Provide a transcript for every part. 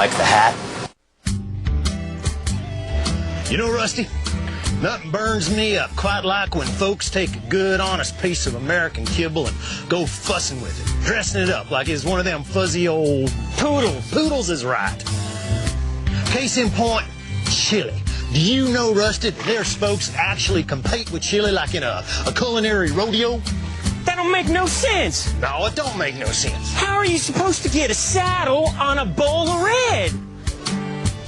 Like the hat? You know, Rusty, nothing burns me up quite like when folks take a good, honest piece of American kibble and go fussing with it, dressing it up like it's one of them fuzzy old poodles. Poodles is right. Case in point, chili. Do you know, Rusty, that there's folks that actually compete with chili like in a culinary rodeo? That don't make no sense. No, it don't make no sense. How are you supposed to get a saddle on a bowl of red?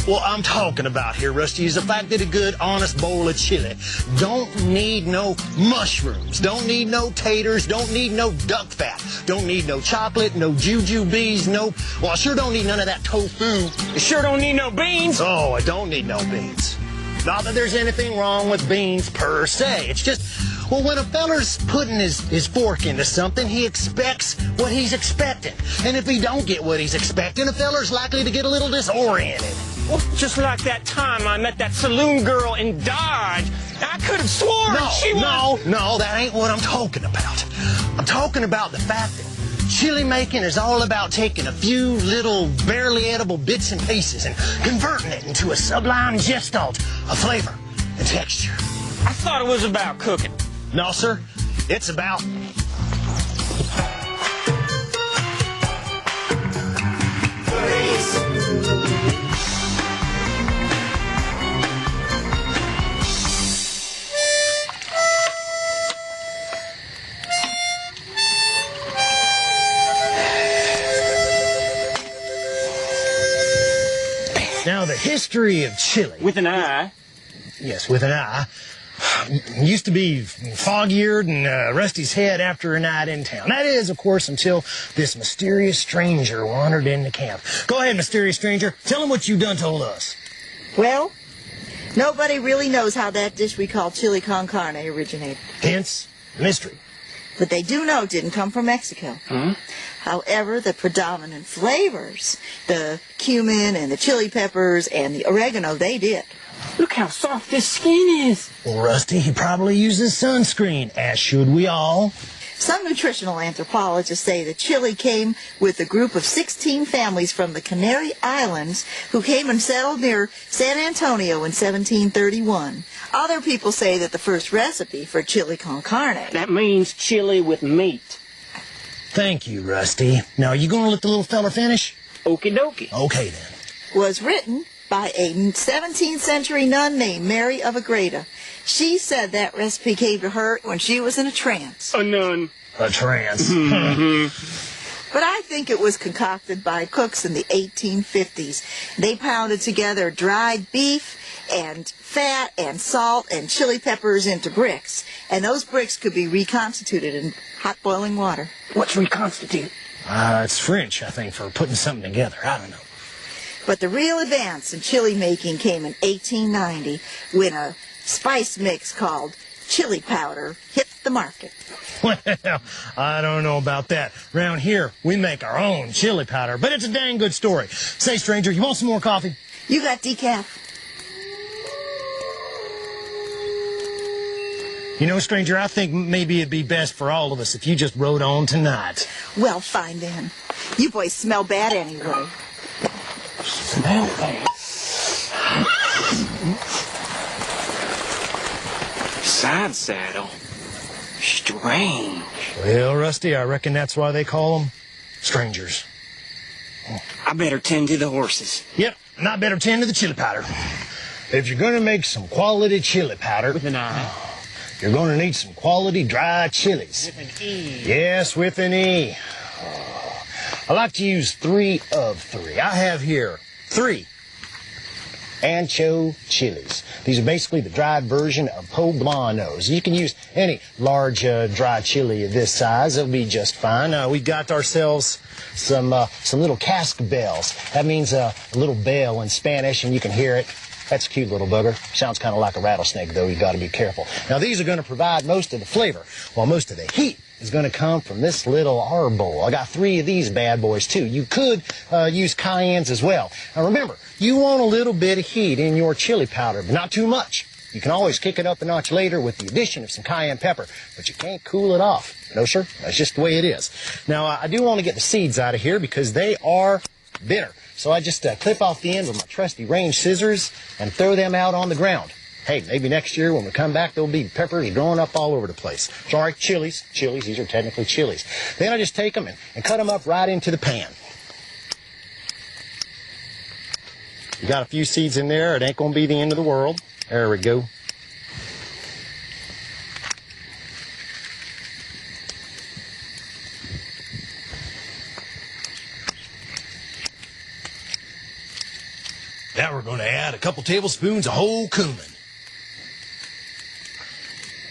What I'm talking about here, Rusty, is the fact that a good, honest bowl of chili don't need no mushrooms, don't need no taters, don't need no duck fat, don't need no chocolate, no jujubes, well, I sure don't need none of that tofu. You sure don't need no beans. Oh, I don't need no beans. Not that there's anything wrong with beans per se. It's just, well, when a feller's putting his fork into something, he expects what he's expecting. And if he don't get what he's expecting, a feller's likely to get a little disoriented. Well, just like that time I met that saloon girl in Dodge. I could have sworn she was... No, that ain't what I'm talking about. I'm talking about the fact that chili making is all about taking a few little barely edible bits and pieces and converting it into a sublime gestalt of flavor and texture. I thought it was about cooking. No, sir. It's about... Now, the history of chili... With an eye. Yes, with an eye. Used to be fog-eared and Rusty's head after a night in town. That is, of course, until this mysterious stranger wandered into camp. Go ahead, mysterious stranger. Tell him what you done told us. Well, nobody really knows how that dish we call chili con carne originated. Hence, mystery. But they do know it didn't come from Mexico. However, the predominant flavors, the cumin and the chili peppers and the oregano, they did. Look how soft this skin is. Well, Rusty, he probably uses sunscreen, as should we all. Some nutritional anthropologists say that chili came with a group of 16 families from the Canary Islands who came and settled near San Antonio in 1731. Other people say that the first recipe for chili con carne... That means chili with meat. Thank you, Rusty. Now, you gonna let the little fella finish? Okie dokie. Okay, then. ...was written by a 17th century nun named Mary of Agreda. She said that recipe came to her when she was in a trance. A nun. A trance. But I think it was concocted by cooks in the 1850s. They pounded together dried beef and fat and salt and chili peppers into bricks. And those bricks could be reconstituted in hot boiling water. What's reconstitute? It's French, I think, for putting something together. I don't know. But the real advance in chili making came in 1890 when a spice mix called chili powder hit the market. Well, I don't know about that. Around here, we make our own chili powder, but it's a dang good story. Say, stranger, you want some more coffee? You got decaf? You know, stranger, I think maybe it'd be best for all of us if you just rode on tonight. Well, fine then. You boys smell bad anyway. Smell bad. Side saddle. Strange. Well, Rusty, I reckon that's why they call them strangers. I better tend to the horses. Yep, and I better tend to the chili powder. If you're going to make some quality chili powder... With an eye. You're going to need some quality dry chilies. With an E. Yes, with an E. I like to use 3 of 3. I have here 3 ancho chilies. These are basically the dried version of poblanos. You can use any large dry chili of this size. It'll be just fine. We got ourselves some little cascabeles. That means a little bell in Spanish, and you can hear it. That's a cute little booger. Sounds kind of like a rattlesnake, though. You've got to be careful. Now, these are going to provide most of the flavor, while most of the heat is going to come from this little arbol. I got 3 of these bad boys, too. You could use cayennes as well. Now, remember, you want a little bit of heat in your chili powder, but not too much. You can always kick it up a notch later with the addition of some cayenne pepper, but you can't cool it off. No, sir. That's just the way it is. Now, I do want to get the seeds out of here because they are bitter. So I just clip off the end with my trusty range scissors and throw them out on the ground. Hey, maybe next year when we come back, there'll be peppers growing up all over the place. Sorry, chilies. Chilies, these are technically chilies. Then I just take them and cut them up right into the pan. You got a few seeds in there, it ain't gonna be the end of the world. There we go. Now we're going to add a couple tablespoons of whole cumin.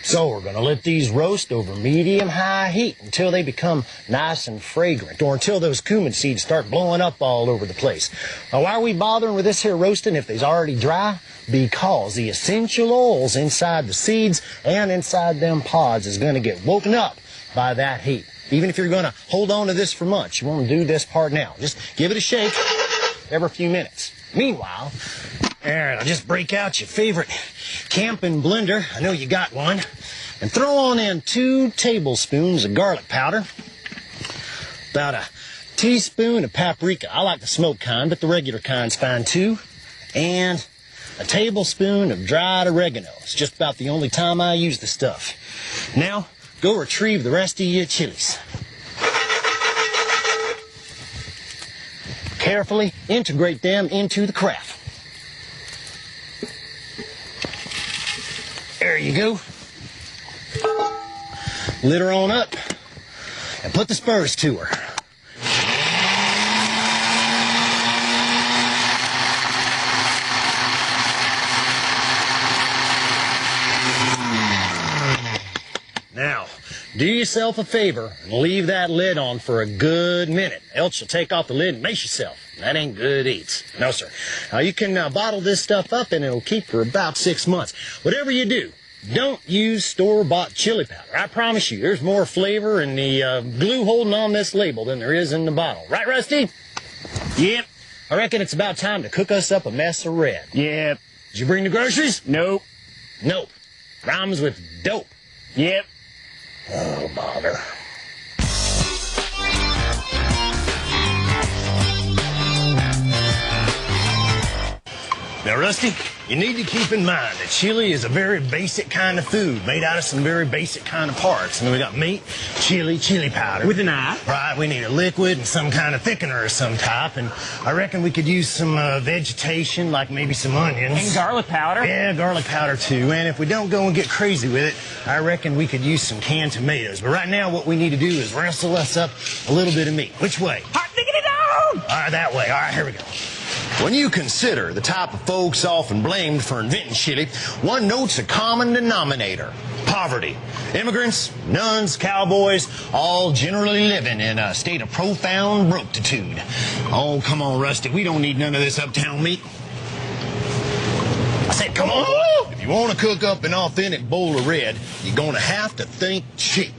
So we're going to let these roast over medium-high heat until they become nice and fragrant, or until those cumin seeds start blowing up all over the place. Now, why are we bothering with this here roasting if they's already dry? Because the essential oils inside the seeds and inside them pods is going to get woken up by that heat. Even if you're going to hold on to this for months, you want to do this part now. Just give it a shake every few minutes. Meanwhile, Aaron, I'll just break out your favorite camping blender. I know you got one. And throw on in 2 tablespoons of garlic powder. About a teaspoon of paprika. I like the smoked kind, but the regular kind's fine too. And a tablespoon of dried oregano. It's just about the only time I use the stuff. Now, go retrieve the rest of your chilies. Carefully integrate them into the craft. There you go. Lit her on up and put the spurs to her. Now, do yourself a favor and leave that lid on for a good minute. Else you'll take off the lid and mace yourself. That ain't good eats. No, sir. Now, you can bottle this stuff up and it'll keep for about 6 months. Whatever you do, don't use store-bought chili powder. I promise you, there's more flavor in the glue holding on this label than there is in the bottle. Right, Rusty? Yep. I reckon it's about time to cook us up a mess of red. Yep. Did you bring the groceries? Nope. Nope. Rhymes with dope. Yep. Oh, bother. Now, Rusty, you need to keep in mind that chili is a very basic kind of food made out of some very basic kind of parts. And then we got meat, chili powder. With an eye. Right, we need a liquid and some kind of thickener of some type. And I reckon we could use some vegetation, like maybe some onions. And garlic powder. Yeah, garlic powder too. And if we don't go and get crazy with it, I reckon we could use some canned tomatoes. But right now, what we need to do is wrestle us up a little bit of meat. Which way? Hot diggity dog! All right, that way. All right, here we go. When you consider the type of folks often blamed for inventing chili, one notes a common denominator: poverty. Immigrants, nuns, cowboys, all generally living in a state of profound broke-titude. Oh, come on, Rusty, we don't need none of this uptown meat. I said, come on. If you want to cook up an authentic bowl of red, you're going to have to think cheap.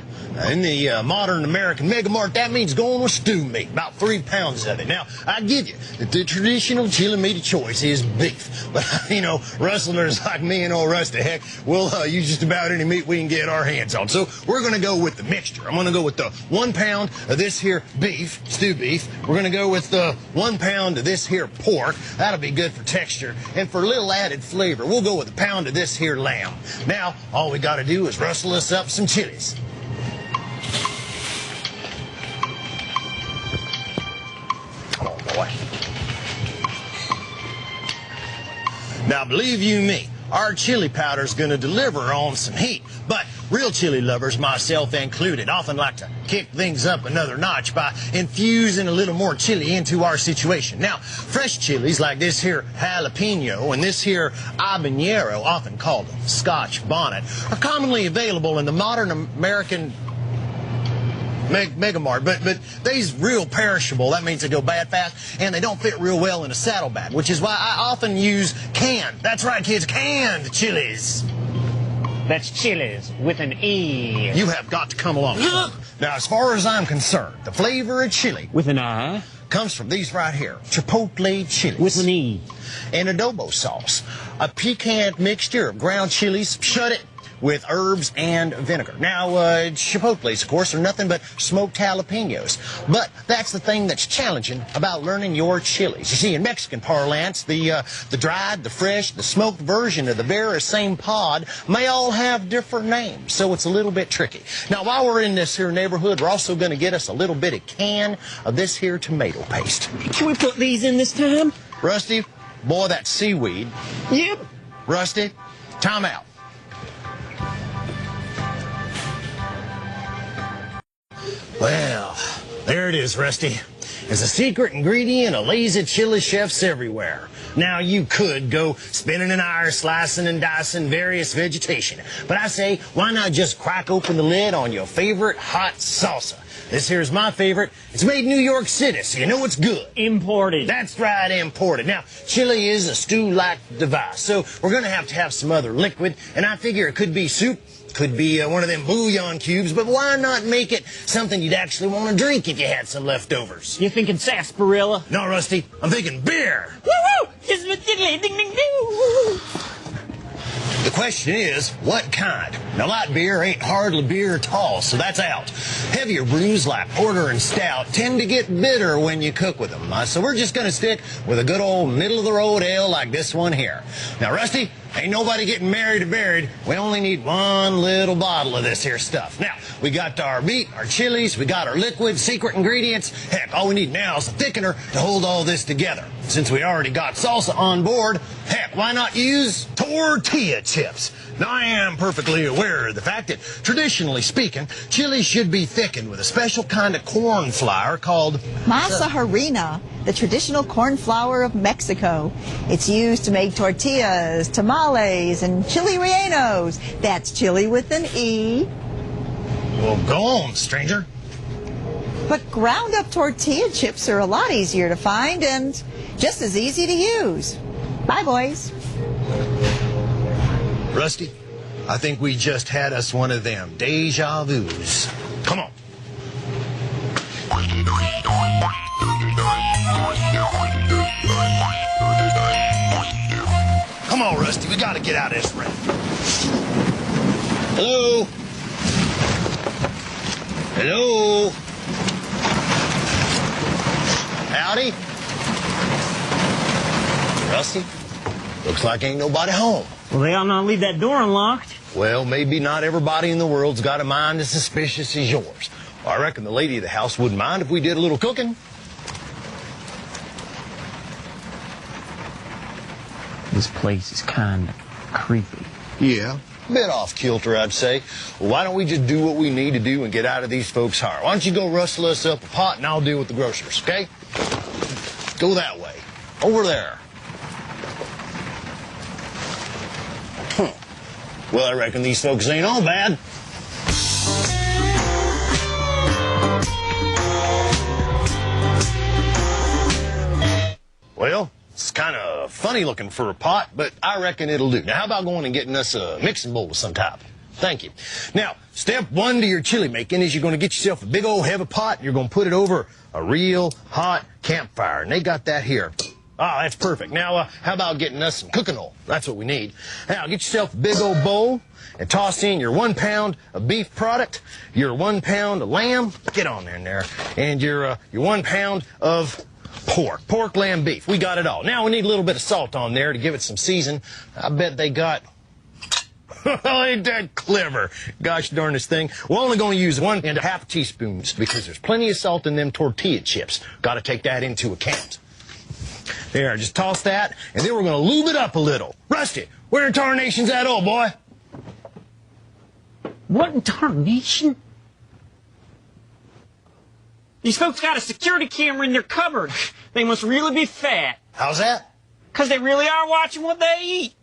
In the modern American mega mart, that means going with stew meat, about 3 pounds of it. Now, I give you that the traditional chili meat of choice is beef. But, you know, rustlers like me and old Rusty, heck, we'll use just about any meat we can get our hands on. So we're going to go with the mixture. I'm going to go with the 1 pound of this here beef, stew beef. We're going to go with the 1 pound of this here pork. That'll be good for texture. And for a little added flavor, we'll go with a pound of this here lamb. Now, all we got to do is rustle us up some chilies. Boy. Now, believe you me, our chili powder's going to deliver on some heat. But real chili lovers, myself included, often like to kick things up another notch by infusing a little more chili into our situation. Now, fresh chilies like this here jalapeno and this here habanero, often called Scotch bonnet, are commonly available in the modern American Mega Mart, but they's real perishable. That means they go bad fast, and they don't fit real well in a saddlebag, which is why I often use canned. That's right, kids, canned chilies. That's chilies with an E. You have got to come along. Now, as far as I'm concerned, the flavor of chili With an I. comes from these right here, chipotle chilies. With an E. And adobo sauce, a piquant mixture of ground chilies. Shut it with herbs and vinegar. Now, chipotles, of course, are nothing but smoked jalapenos. But that's the thing that's challenging about learning your chilies. You see, in Mexican parlance, the dried, the fresh, the smoked version of the very same pod may all have different names, so it's a little bit tricky. Now, while we're in this here neighborhood, we're also going to get us a little bitty can of this here tomato paste. Can we put these in this time? Rusty, boy, that's seaweed. Yep. Rusty, time out. Well, there it is, Rusty. It's a secret ingredient of lazy chili chefs everywhere. Now, you could go spinning an hour slicing and dicing various vegetation, but I say, why not just crack open the lid on your favorite hot salsa? This here's my favorite. It's made in New York City, so you know it's good. Imported. That's right, imported. Now, chili is a stew-like device, so we're going to have some other liquid, and I figure it could be soup, could be one of them bouillon cubes, but why not make it something you'd actually want to drink if you had some leftovers? You thinking sarsaparilla? No, Rusty, I'm thinking beer. Woo-woo! Just a ding ding ding ding. The question is, what kind? Now, light beer ain't hardly beer at all, so that's out. Heavier brews like porter and stout tend to get bitter when you cook with them, so we're just going to stick with a good old middle-of-the-road ale like this one here. Now, Rusty, ain't nobody getting married or buried. We only need one little bottle of this here stuff. Now, we got our meat, our chilies, we got our liquid, secret ingredients. Heck, all we need now is a thickener to hold all this together. Since we already got salsa on board, heck, why not use tortilla chips? Now, I am perfectly aware of the fact that, traditionally speaking, chili should be thickened with a special kind of corn flour called Masa harina, the traditional corn flour of Mexico. It's used to make tortillas, tamales, and chili rellenos. That's chili with an E. Well, go on, stranger. But ground up tortilla chips are a lot easier to find and just as easy to use. Bye, boys. Rusty, I think we just had us one of them deja vus. Come on. Come on, Rusty, we gotta get out of this wreck. Hello? Hello? Howdy? Rusty, looks like ain't nobody home. Well, they ought not leave that door unlocked. Well, maybe not everybody in the world's got a mind as suspicious as yours. Well, I reckon the lady of the house wouldn't mind if we did a little cooking. This place is kind of creepy. Yeah, a bit off kilter, I'd say. Well, why don't we just do what we need to do and get out of these folks' hair? Why don't you go rustle us up a pot and I'll deal with the grocers, okay? Go that way. Over there. Well, I reckon these folks ain't all bad. Well, it's kind of funny looking for a pot, but I reckon it'll do. Now, how about going and getting us a mixing bowl of some type? Thank you. Now, step one to your chili making is you're going to get yourself a big old heavy pot, and you're going to put it over a real hot campfire, and they got that here. Ah, that's perfect. Now, how about getting us some cooking oil? That's what we need. Now, get yourself a big old bowl and toss in your 1 pound of beef product, your 1 pound of lamb, get on there, and your 1 pound of pork, lamb, beef. We got it all. Now, we need a little bit of salt on there to give it some season. I bet they got... Ain't that clever? Gosh darn this thing. We're only going to use 1.5 teaspoons because there's plenty of salt in them tortilla chips. Got to take that into account. There, just toss that, and then we're going to lube it up a little. Rusty, where in tarnation's that old boy? What in tarnation? These folks got a security camera in their cupboard. They must really be fat. How's that? 'Cause they really are watching what they eat.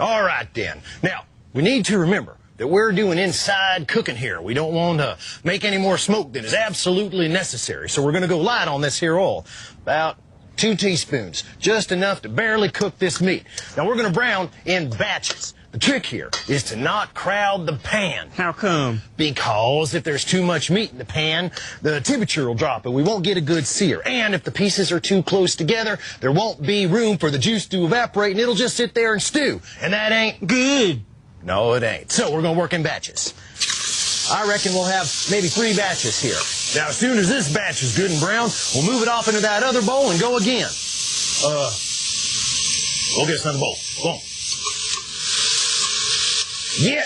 All right, then. Now, we need to remember that we're doing inside cooking here. We don't want to make any more smoke than is absolutely necessary. So we're going to go light on this here oil. About 2 teaspoons. Just enough to barely cook this meat. Now, we're going to brown in batches. The trick here is to not crowd the pan. How come? Because if there's too much meat in the pan, the temperature will drop and we won't get a good sear. And if the pieces are too close together, there won't be room for the juice to evaporate and it'll just sit there and stew. And that ain't good. No, it ain't. So we're going to work in batches. I reckon we'll have maybe 3 batches here. Now, as soon as this batch is good and brown, we'll move it off into that other bowl and go again. We'll get us another bowl. Go on. Yeah.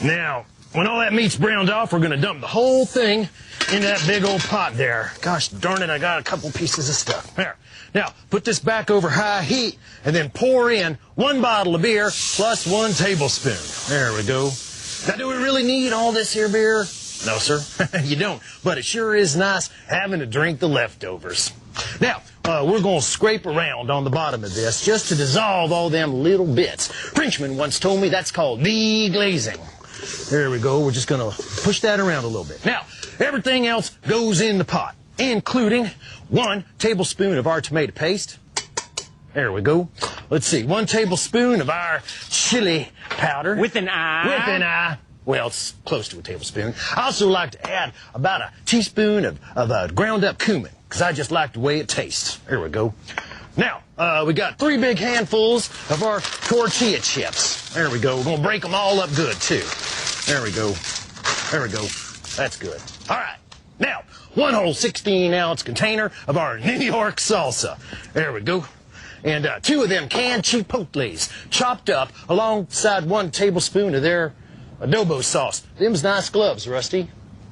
Now, when all that meat's browned off, we're going to dump the whole thing into that big old pot there. Gosh darn it, I got a couple pieces of stuff. There. Now, put this back over high heat and then pour in 1 bottle of beer plus 1 tablespoon. There we go. Now, do we really need all this here beer? No, sir, you don't. But it sure is nice having to drink the leftovers. Now, we're going to scrape around on the bottom of this just to dissolve all them little bits. Frenchman once told me that's called deglazing. There we go. We're just going to push that around a little bit. Now, everything else goes in the pot, including 1 tablespoon of our tomato paste. There we go. Let's see, 1 tablespoon of our chili powder. With an I. With an I. Well, it's close to a tablespoon. I also like to add about a teaspoon of ground up cumin, because I just like the way it tastes. There we go. Now, we got 3 big handfuls of our tortilla chips. There we go. We're going to break them all up good, too. There we go. There we go. That's good. All right. Now, 1 whole 16-ounce container of our New York salsa. There we go. And 2 of them canned chipotles, chopped up alongside 1 tablespoon of their adobo sauce. Them's nice gloves, Rusty.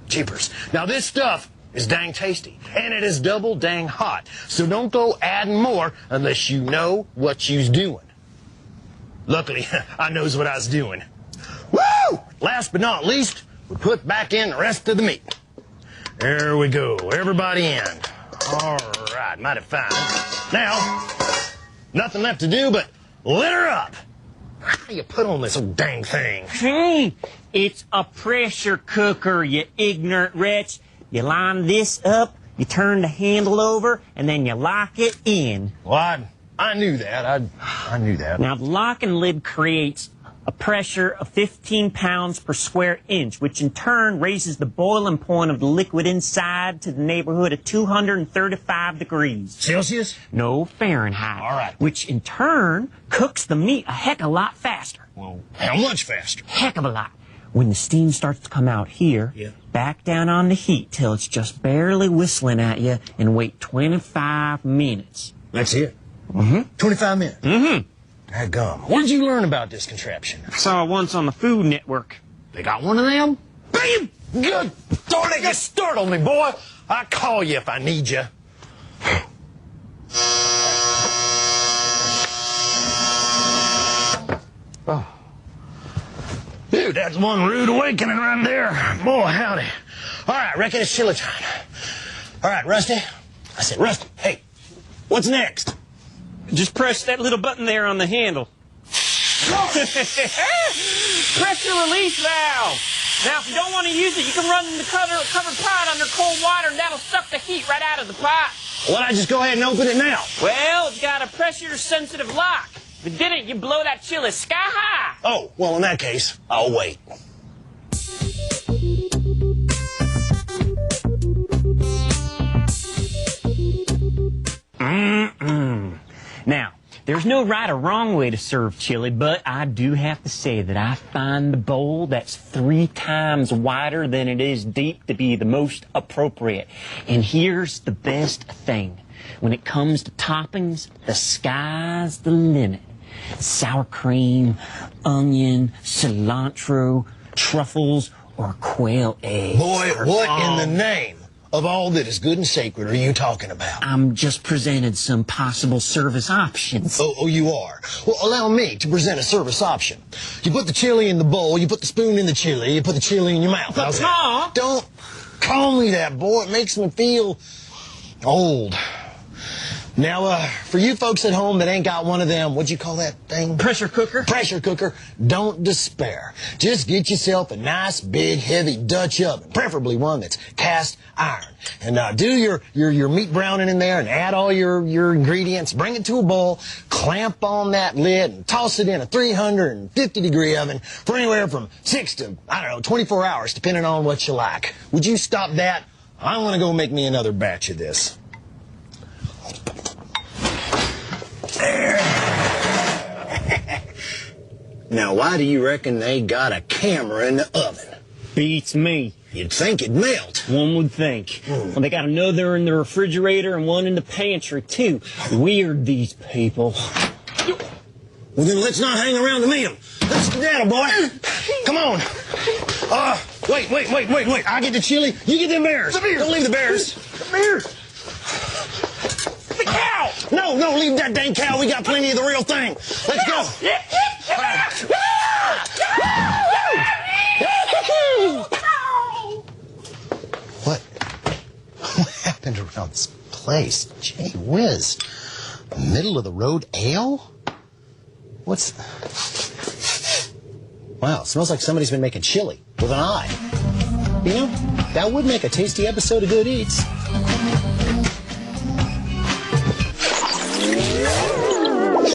Cheapers. Now, this stuff is dang tasty, and it is double dang hot. So don't go adding more unless you know what you's doing. Luckily, I knows what I was doing. Woo! Last but not least, we put back in the rest of the meat. There we go. Everybody in. All right, mighty fine. Now, nothing left to do but lit her up. How do you put on this old dang thing? Hey, it's a pressure cooker, you ignorant wretch. You line this up, you turn the handle over, and then you lock it in. Well, I knew that. I knew that. Now, the lock and lid creates a pressure of 15 pounds per square inch, which in turn raises the boiling point of the liquid inside to the neighborhood of 235 degrees. Celsius? No, Fahrenheit. All right. Which in turn cooks the meat a heck of a lot faster. Well, how much faster? Heck of a lot. When the steam starts to come out here, back down on the heat till it's just barely whistling at you and wait 25 minutes. That's it? 25 minutes? Gum. Where did you learn about this contraption? I saw it once on the Food Network. They got one of them? Bam! Good. Darn it, you startled me, boy. I'll call you if I need you. Oh. Dude, that's one rude awakening right there. Boy, howdy. All right, reckon it's chili time. All right, Rusty. I said, Rusty, hey, what's next? Just press that little button there on the handle. Pressure release valve. Now, if you don't want to use it, you can run the covered pot under cold water, and that'll suck the heat right out of the pot. Why don't I just go ahead and open it now? Well, it's got a pressure-sensitive lock. If it didn't, you blow that chili sky high. Oh, well, in that case, I'll wait. Now, there's no right or wrong way to serve chili, but I do have to say that I find the bowl that's 3 times wider than it is deep to be the most appropriate. And here's the best thing. When it comes to toppings, the sky's the limit. Sour cream, onion, cilantro, truffles, or quail eggs. Boy, what in the name of all that is good and sacred are you talking about? I'm just presented some possible service options. Oh, you are? Well, allow me to present a service option. You put the chili in the bowl, you put the spoon in the chili, you put the chili in your mouth. But Tom! Don't call me that, boy. It makes me feel old. Now, for you folks at home that ain't got one of them, what'd you call that thing? Pressure cooker? Pressure cooker. Don't despair. Just get yourself a nice, big, heavy Dutch oven, preferably one that's cast iron. And do your meat browning in there and add all your ingredients. Bring it to a boil, clamp on that lid, and toss it in a 350-degree oven for anywhere from 6 to, 24 hours, depending on what you like. Would you stop that? I want to go make me another batch of this. There. Now, why do you reckon they got a camera in the oven? Beats me. You'd think it'd melt. One would think. Well, they got another in the refrigerator and one in the pantry, too. Weird, these people. Well, then let's not hang around to meet them. Let's skedaddle, boy. Come on. Wait. I get the chili. You get them bears. The bears. Don't leave the bears. The bears. The cow. No, leave that dang cow. We got plenty of the real thing. Let's go. What happened around this place? Gee whiz. Middle of the road ale? What's... Wow, it smells like somebody's been making chili with an eye. You know, that would make a tasty episode of Good Eats.